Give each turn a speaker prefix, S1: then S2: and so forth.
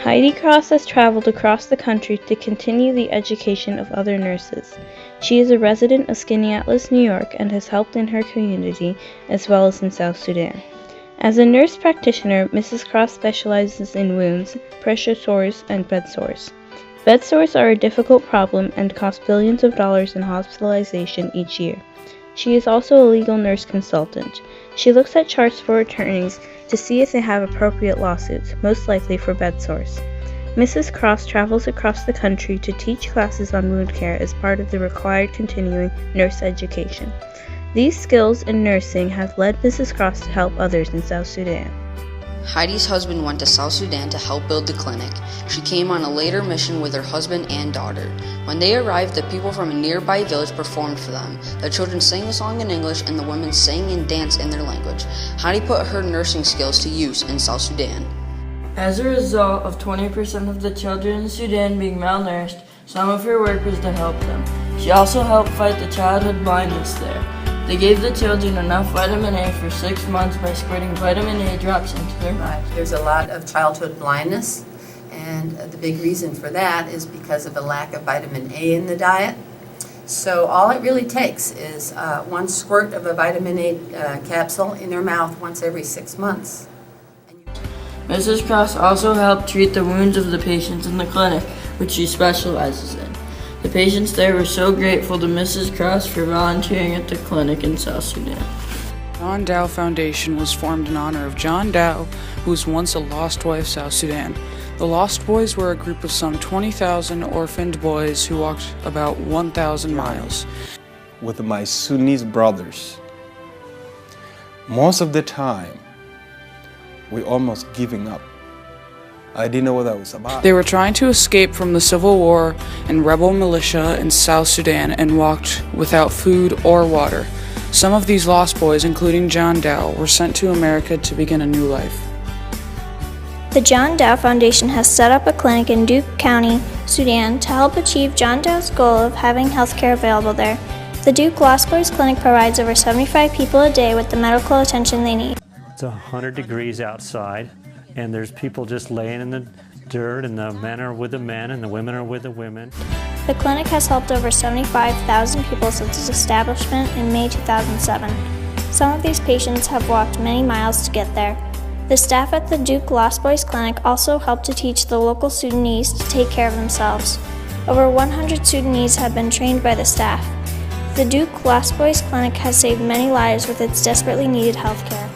S1: Heidi Cross has traveled across the country to continue the education of other nurses. She is a resident of Skaneateles, New York, and has helped in her community as well as in South Sudan. As a nurse practitioner, Mrs. Cross specializes in wounds, pressure sores, and bed sores. Bed sores are a difficult problem and cost billions of dollars in hospitalization each year. She is also a legal nurse consultant. She looks at charts for attorneys to see if they have appropriate lawsuits, most likely for bed sores. Mrs. Cross travels across the country to teach classes on wound care as part of the required continuing nurse education. These skills in nursing have led Mrs. Cross to help others in South Sudan.
S2: Heidi's husband went to South Sudan to help build the clinic. She came on a later mission with her husband and daughter. When they arrived, the people from a nearby village performed for them. The children sang the song in English and the women sang and danced in their language. Heidi put her nursing skills to use in South Sudan.
S3: As a result of 20% of the children in Sudan being malnourished, some of her work was to help them. She also helped fight the childhood blindness there. They gave the children enough vitamin A for 6 months by squirting vitamin A drops into their mouth.
S4: There's a lot of childhood blindness, and the big reason for that is because of a lack of vitamin A in the diet. So all it really takes is one squirt of a vitamin A capsule in their mouth once every 6 months.
S3: Mrs. Cross also helped treat the wounds of the patients in the clinic, which she specializes in. The patients there were so grateful to Mrs. Cross for volunteering at the clinic in South Sudan.
S5: John Dow Foundation was formed in honor of John Dow, who was once a lost boy of South Sudan. The Lost Boys were a group of some 20,000 orphaned boys who walked about 1,000 miles.
S6: With my Sudanese brothers, most of the time, we almost giving up. I didn't know what that was about.
S5: They were trying to escape from the civil war and rebel militia in South Sudan and walked without food or water. Some of these lost boys, including John Dow, were sent to America to begin a new life.
S7: The John Dow Foundation has set up a clinic in Duke County, Sudan, to help achieve John Dow's goal of having health care available there. The Duke Lost Boys Clinic provides over 75 people a day with the medical attention they need.
S8: It's 100 degrees outside, and there's people just laying in the dirt, and the men are with the men, and the women are with the women.
S7: The clinic has helped over 75,000 people since its establishment in May 2007. Some of these patients have walked many miles to get there. The staff at the Duke Lost Boys Clinic also help to teach the local Sudanese to take care of themselves. Over 100 Sudanese have been trained by the staff. The Duke Lost Boys Clinic has saved many lives with its desperately needed health care.